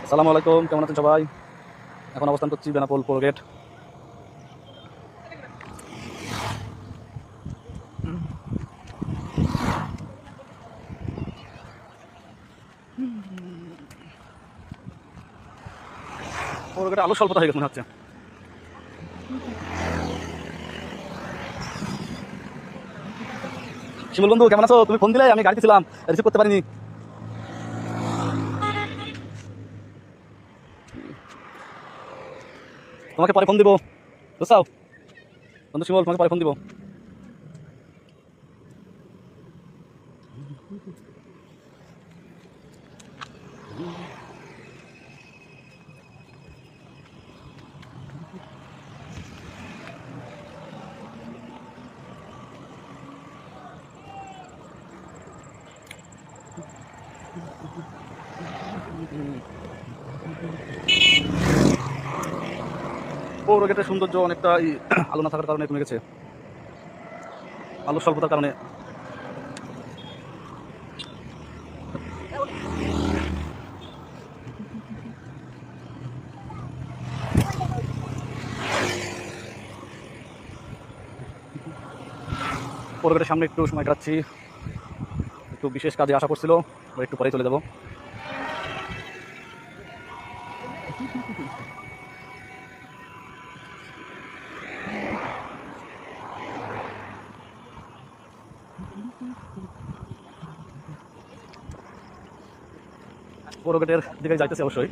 আসসালামু আলাইকুম, কেমন আছেন সবাই? এখন অবস্থান করছি বেনাপোল পৌর গেট। পৌর গেটে আলো স্বল্পতা হয়ে গেছে মনে হচ্ছে। শিমুল বন্ধু, কেমন আছো? তুমি ফোন দিলে, আমি গাড়িতে ছিলাম, রিসিভ করতে পারিনি। তোমাকে পরে ফোন দিব, বুঝছো বন্ধু শিমুল? তোমাকে পরে ফোন দিব। পৌর গেটের সৌন্দর্য অনেকটা আলো না থাকার কারণে কমে গেছে, আলো স্বল্পতার কারণে। পৌর গেটের সামনে একটু সময় কাটাচ্ছি, একটু বিশেষ কাজে আসা করছিল, একটু পরেই চলে যাব। পৌর গেটের দিকে যাইতেছি অবশ্যই।